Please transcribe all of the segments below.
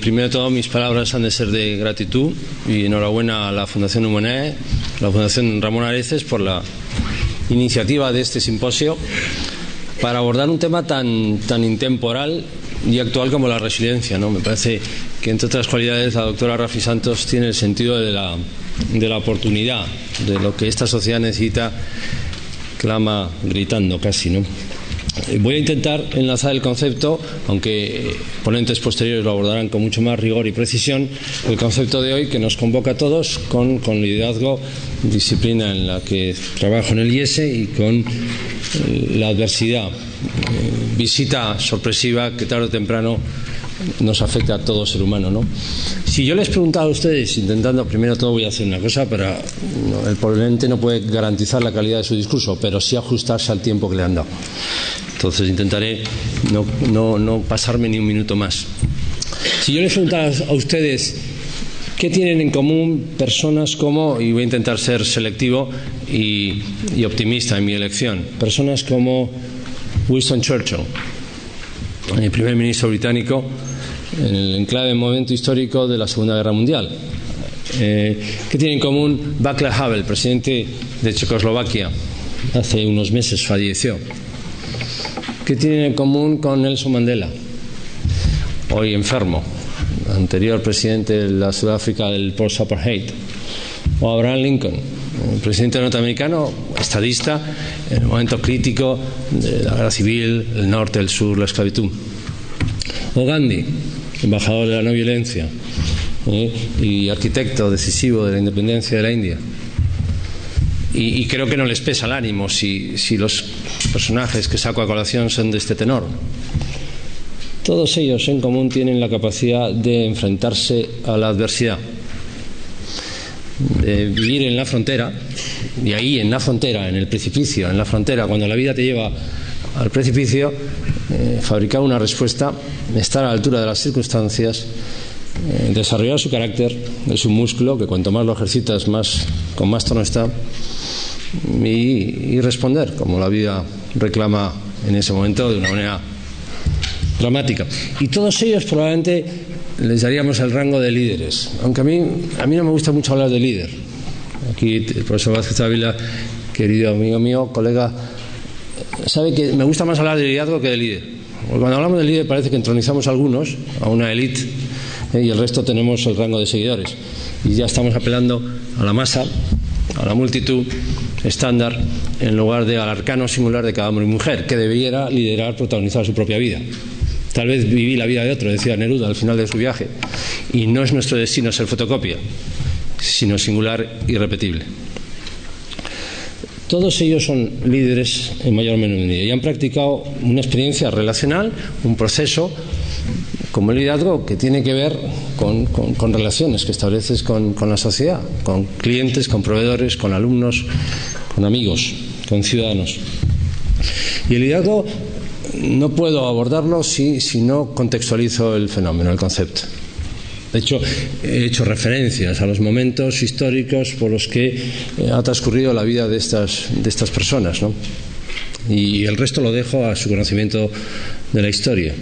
Primero de todo, mis palabras han de ser de gratitud y enhorabuena a la Fundación Humanet, a la Fundación Ramón Areces por la iniciativa de este simposio para abordar un tema tan intemporal y actual como la resiliencia, ¿no? Me parece que, entre otras cualidades, la doctora Rafi Santos tiene el sentido de la oportunidad, de lo que esta sociedad necesita, clama gritando casi, ¿no? Voy a intentar enlazar el concepto, aunque ponentes posteriores lo abordarán con mucho más rigor y precisión, el concepto de hoy que nos convoca a todos con liderazgo, disciplina en la que trabajo en el IESE, y con la adversidad, visita sorpresiva que tarde o temprano nos afecta a todo ser humano, ¿no? Si yo les preguntaba a ustedes, intentando, primero de todo voy a hacer una cosa, el ponente no puede garantizar la calidad de su discurso, pero sí ajustarse al tiempo que le han dado. Entonces intentaré no pasarme ni un minuto más. Si yo les preguntara a ustedes qué tienen en común personas como, y voy a intentar ser selectivo y optimista en mi elección, personas como Winston Churchill, el primer ministro británico en el enclave momento histórico de la Segunda Guerra Mundial. ¿Qué tiene en común Václav Havel, presidente de Checoslovaquia? Hace unos meses falleció. ¿Qué tiene en común con Nelson Mandela, hoy enfermo, anterior presidente de la Sudáfrica del post-apartheid? O Abraham Lincoln, presidente norteamericano, estadista en el momento crítico de la guerra civil, el norte, el sur, la esclavitud. O Gandhi, embajador de la no violencia y arquitecto decisivo de la independencia de la India. Y creo que no les pesa el ánimo si los personajes que saco a colación son de este tenor. Todos ellos en común tienen la capacidad de enfrentarse a la adversidad, de vivir en la frontera, y ahí en la frontera, en el precipicio, en la frontera, cuando la vida te lleva al precipicio, fabricar una respuesta, estar a la altura de las circunstancias, desarrollar su carácter, es un músculo que cuanto más lo ejercitas, con más tono está, y responder como la vida reclama en ese momento de una manera dramática. Y todos ellos probablemente les daríamos el rango de líderes, aunque a mí no me gusta mucho hablar de líder. Aquí el profesor Vázquez Ávila, querido amigo mío, colega, sabe que me gusta más hablar de liderazgo que de líder. Porque cuando hablamos de líder parece que entronizamos a algunos, a una élite, y el resto tenemos el rango de seguidores. Y ya estamos apelando a la masa, a la multitud estándar, en lugar de al arcano singular de cada hombre y mujer, que debiera liderar, protagonizar su propia vida. Tal vez viví la vida de otro, decía Neruda al final de su viaje, y no es nuestro destino ser fotocopia, sino singular y repetible. Todos ellos son líderes en mayor o menor medida y han practicado una experiencia relacional, un proceso como el liderazgo que tiene que ver con relaciones que estableces con la sociedad, con clientes, con proveedores, con alumnos, con amigos, con ciudadanos. Y el liderazgo no puedo abordarlo si no contextualizo el fenómeno, el concepto. De hecho, he hecho referencias a los momentos históricos por los que ha transcurrido la vida de estas personas, ¿no? Y el resto lo dejo a su conocimiento de la historia.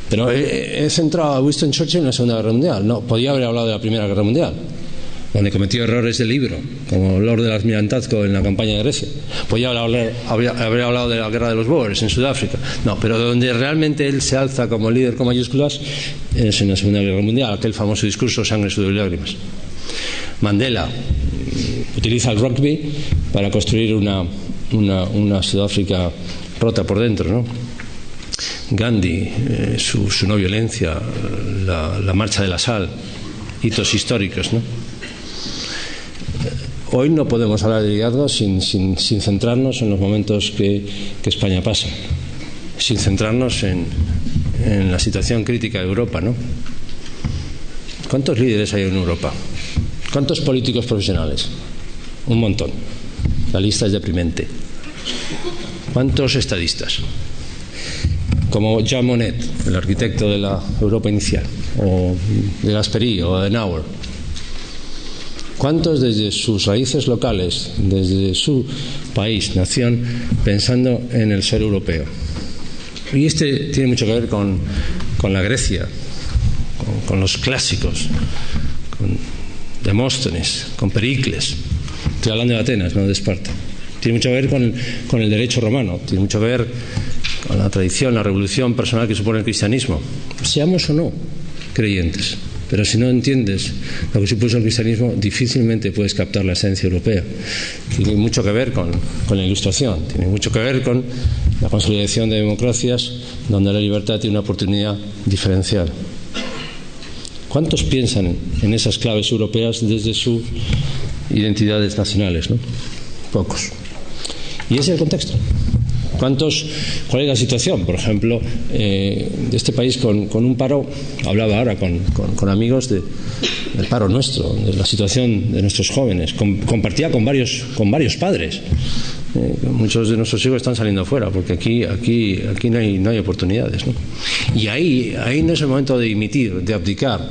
Pero he centrado a Winston Churchill en la Segunda Guerra Mundial. No, podía haber hablado de la Primera Guerra Mundial, donde cometió errores de libro, como Lord del Almirantazgo en la campaña de Grecia. Podía haber hablado de la Guerra de los Boers en Sudáfrica. No, pero donde realmente él se alza como líder con mayúsculas es en la Segunda Guerra Mundial, aquel famoso discurso Sangre, sudor y lágrimas. Mandela utiliza el rugby para construir una Sudáfrica rota por dentro, ¿no? Gandhi, su no violencia, la marcha de la sal, hitos históricos, ¿no? Hoy no podemos hablar de liderazgo sin centrarnos en los momentos que España pasa, sin centrarnos en la situación crítica de Europa, ¿no? ¿Cuántos líderes hay en Europa? ¿Cuántos políticos profesionales? Un montón. La lista es deprimente. ¿Cuántos estadistas? Como Jean Monnet, el arquitecto de la Europa inicial, o de Gasperi o de Nauer. ¿Cuántos desde sus raíces locales, desde su país, nación, pensando en el ser europeo? Y tiene mucho que ver con la Grecia, con los clásicos, con Demóstenes, con Pericles. Estoy hablando de Atenas, no de Esparta. Tiene mucho que ver con el derecho romano, tiene mucho que ver con la tradición, la revolución personal que supone el cristianismo. Seamos o no creyentes, pero si no entiendes lo que supuso el cristianismo, difícilmente puedes captar la esencia europea. Tiene mucho que ver con la Ilustración, tiene mucho que ver con la consolidación de democracias donde la libertad tiene una oportunidad diferencial. ¿Cuántos piensan en esas claves europeas desde sus identidades nacionales, ¿no? Pocos. Y ese es el contexto. ¿Cuál es la situación? Por ejemplo, de este país con un paro, hablaba ahora con amigos del paro nuestro, de la situación de nuestros jóvenes, compartía con varios padres. Muchos de nuestros hijos están saliendo fuera porque aquí no hay oportunidades, ¿no? Y ahí no es el momento de dimitir, de abdicar,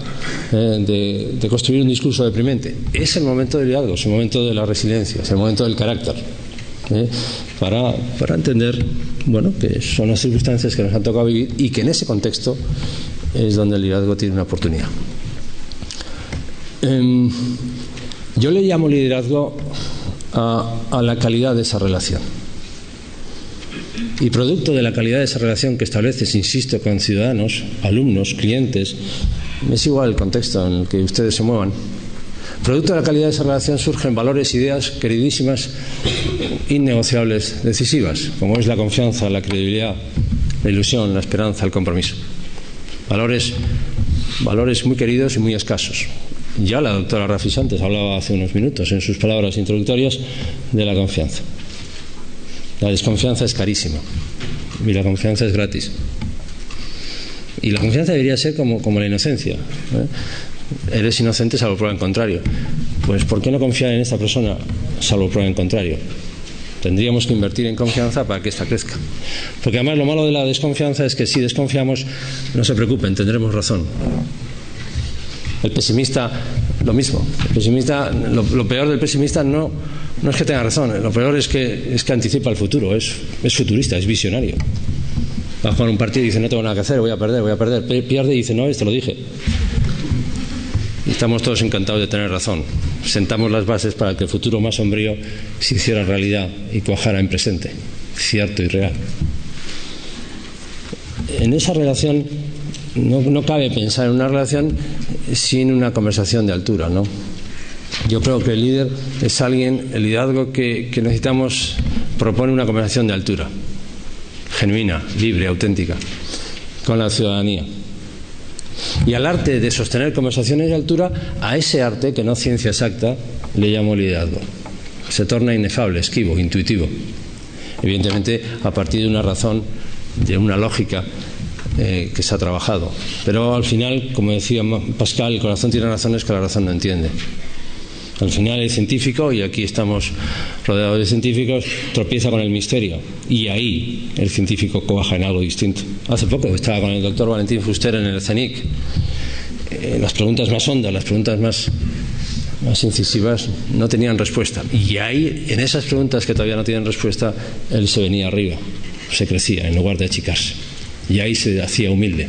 de construir un discurso deprimente. Es el momento del liderazgo, es el momento de la resiliencia, es el momento del carácter, para entender, bueno, que son las circunstancias que nos han tocado vivir y que en ese contexto es donde el liderazgo tiene una oportunidad. Yo le llamo liderazgo a la calidad de esa relación. Y producto de la calidad de esa relación que estableces, insisto, con ciudadanos, alumnos, clientes, es igual el contexto en el que ustedes se muevan, producto de la calidad de esa relación surgen valores, ideas queridísimas, innegociables, decisivas, como es la confianza, la credibilidad, la ilusión, la esperanza, el compromiso. Valores muy queridos y muy escasos. Ya la doctora Rafi Santos hablaba hace unos minutos en sus palabras introductorias de la confianza. La desconfianza es carísima y la confianza es gratis. Y la confianza debería ser como la inocencia, Eres inocente salvo prueba en contrario. Pues ¿por qué no confiar en esta persona salvo prueba en contrario? Tendríamos que invertir en confianza para que ésta crezca. Porque además lo malo de la desconfianza es que si desconfiamos, no se preocupen, tendremos razón. El pesimista, lo mismo. El pesimista, lo peor del pesimista no es que tenga razón, lo peor es que anticipa el futuro, es futurista, es visionario. Va a jugar un partido y dice, no tengo nada que hacer, voy a perder. Pierde y dice, no, esto lo dije. Y estamos todos encantados de tener razón. Sentamos las bases para que el futuro más sombrío se hiciera realidad y cuajara en presente, cierto y real. En esa relación no cabe pensar en una relación sin una conversación de altura, ¿no? Yo creo que el líder es alguien, el liderazgo que necesitamos propone una conversación de altura, genuina, libre, auténtica, con la ciudadanía. Y al arte de sostener conversaciones de altura, a ese arte, que no es ciencia exacta, le llamo liderazgo. Se torna inefable, esquivo, intuitivo. Evidentemente, a partir de una razón, de una lógica que se ha trabajado. Pero al final, como decía Pascal, el corazón tiene razones que la razón no entiende. Al final el científico, y aquí estamos rodeados de científicos, tropieza con el misterio. Y ahí el científico cuaja en algo distinto. Hace poco estaba con el doctor Valentín Fuster en el CENIC. Las preguntas más hondas, las preguntas más incisivas no tenían respuesta. Y ahí, en esas preguntas que todavía no tienen respuesta, él se venía arriba, se crecía en lugar de achicarse. Y ahí se hacía humilde.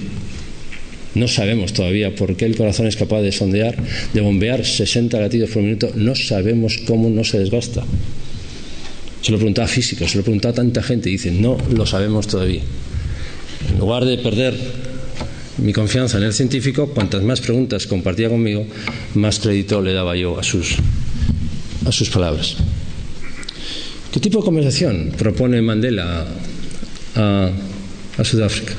No sabemos todavía por qué el corazón es capaz de sondear, de bombear 60 latidos por minuto. No sabemos cómo no se desgasta. Se lo preguntaba a físicos, se lo preguntaba a tanta gente y dicen, no lo sabemos todavía. En lugar de perder mi confianza en el científico, cuantas más preguntas compartía conmigo, más crédito le daba yo a sus palabras. ¿Qué tipo de conversación propone Mandela a Sudáfrica?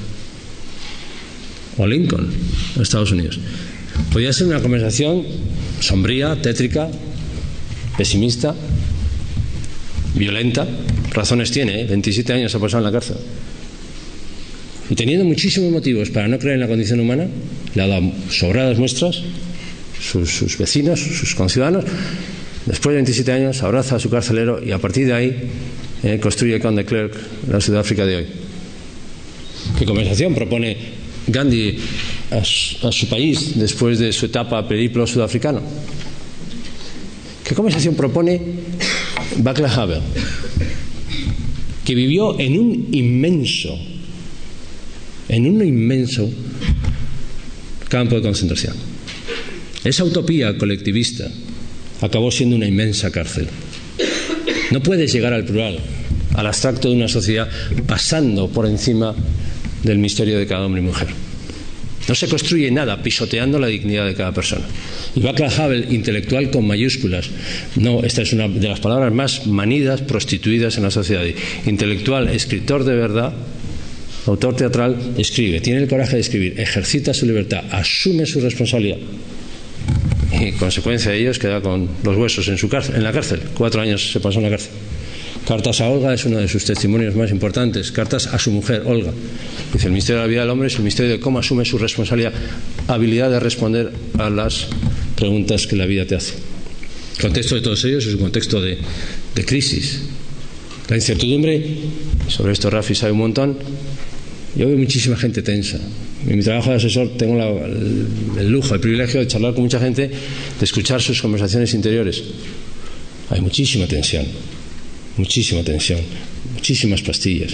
O Lincoln, en Estados Unidos. Podía ser una conversación sombría, tétrica, pesimista, violenta. Razones tiene, 27 años ha pasado en la cárcel. Y teniendo muchísimos motivos para no creer en la condición humana, le ha dado sobradas muestras, sus vecinos, sus conciudadanos. Después de 27 años abraza a su carcelero y a partir de ahí construye con de Klerk la Sudáfrica de hoy. ¿Qué conversación propone Gandhi a su país después de su etapa periplo sudafricano? ¿Qué conversación propone Václav Havel, que vivió en un inmenso campo de concentración. Esa utopía colectivista acabó siendo una inmensa cárcel. No puedes llegar al plural, al abstracto de una sociedad, pasando por encima del misterio de cada hombre y mujer. No se construye nada pisoteando la dignidad de cada persona. Y Václav Havel, intelectual con mayúsculas, no, esta es una de las palabras más manidas, prostituidas en la sociedad. Intelectual, escritor de verdad, autor teatral, escribe, tiene el coraje de escribir, ejercita su libertad, asume su responsabilidad. Y consecuencia de ello es que da con los huesos en la cárcel. 4 años se pasó en la cárcel. Cartas a Olga es uno de sus testimonios más importantes. Cartas a su mujer, Olga. Dice, el misterio de la vida del hombre es el misterio de cómo asume su responsabilidad, habilidad de responder a las preguntas que la vida te hace. El contexto de todos ellos es un contexto de crisis. La incertidumbre, sobre esto Rafi sabe un montón. Yo veo muchísima gente tensa. En mi trabajo de asesor tengo el lujo, el privilegio de charlar con mucha gente, de escuchar sus conversaciones interiores. Hay muchísima tensión, muchísimas pastillas,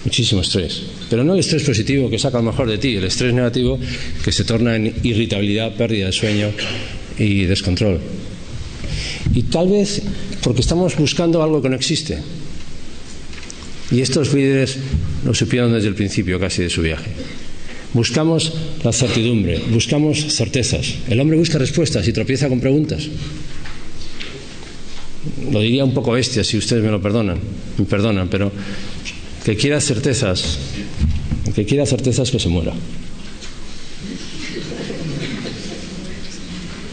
muchísimo estrés. Pero no el estrés positivo que saca lo mejor de ti, el estrés negativo que se torna en irritabilidad, pérdida de sueño y descontrol. Y tal vez porque estamos buscando algo que no existe. Y estos líderes lo supieron desde el principio casi de su viaje. Buscamos la certidumbre, buscamos certezas. El hombre busca respuestas y tropieza con preguntas. Lo diría un poco bestia, si ustedes me perdonan, pero que quiera certezas, que se muera.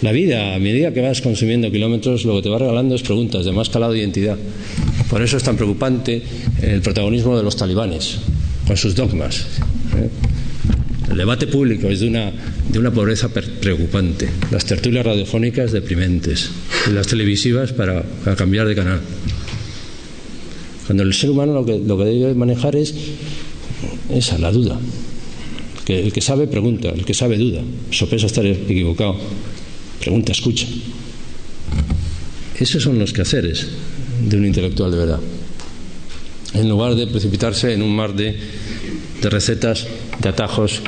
La vida, a medida que vas consumiendo kilómetros, lo que te va regalando es preguntas de más calado de identidad. Por eso es tan preocupante el protagonismo de los talibanes, con sus dogmas. El debate público es de una pobreza preocupante. Las tertulias radiofónicas deprimentes. Y las televisivas para cambiar de canal. Cuando el ser humano lo que debe manejar es esa, la duda. Que el que sabe pregunta, el que sabe duda. Sopesa estar equivocado. Pregunta, escucha. Esos son los quehaceres de un intelectual de verdad. En lugar de precipitarse en un mar de recetas, de atajos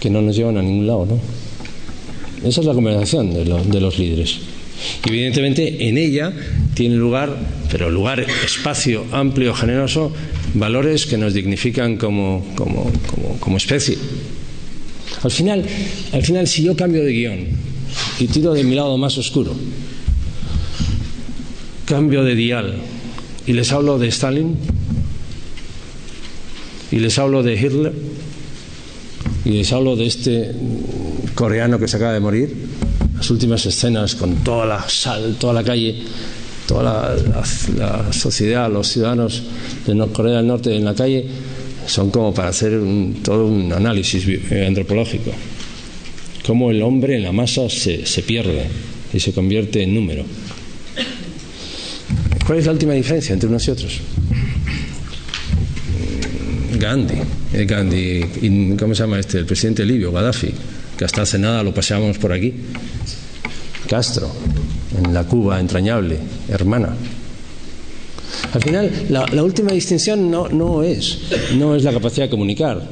que no nos llevan a ningún lado, ¿no? Esa es la conversación de los líderes. Y evidentemente en ella tiene lugar, espacio amplio, generoso, valores que nos dignifican como especie. Al final, si yo cambio de guión y tiro de mi lado más oscuro, cambio de dial y les hablo de Stalin y les hablo de Hitler y les hablo de este coreano que se acaba de morir, las últimas escenas con toda la sal, toda la calle, toda la sociedad, los ciudadanos de Corea del Norte en la calle, son como para hacer todo un análisis antropológico. Cómo el hombre en la masa se pierde y se convierte en número. ¿Cuál es la última diferencia entre unos y otros? Gandhi, ¿cómo se llama el presidente libio, Gaddafi, que hasta hace nada lo paseábamos por aquí. Castro, en la Cuba entrañable, hermana. Al final, la última distinción no es la capacidad de comunicar.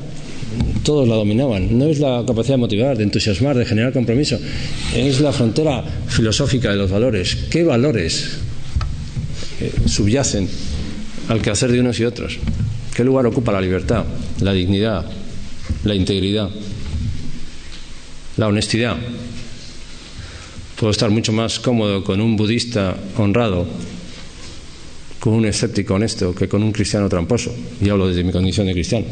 Todos la dominaban. No es la capacidad de motivar, de entusiasmar, de generar compromiso. Es la frontera filosófica de los valores. ¿Qué valores subyacen al quehacer de unos y otros? ¿Qué lugar ocupa la libertad, la dignidad, la integridad, la honestidad? Puedo estar mucho más cómodo con un budista honrado, con un escéptico honesto, que con un cristiano tramposo. Y hablo desde mi condición de cristiano.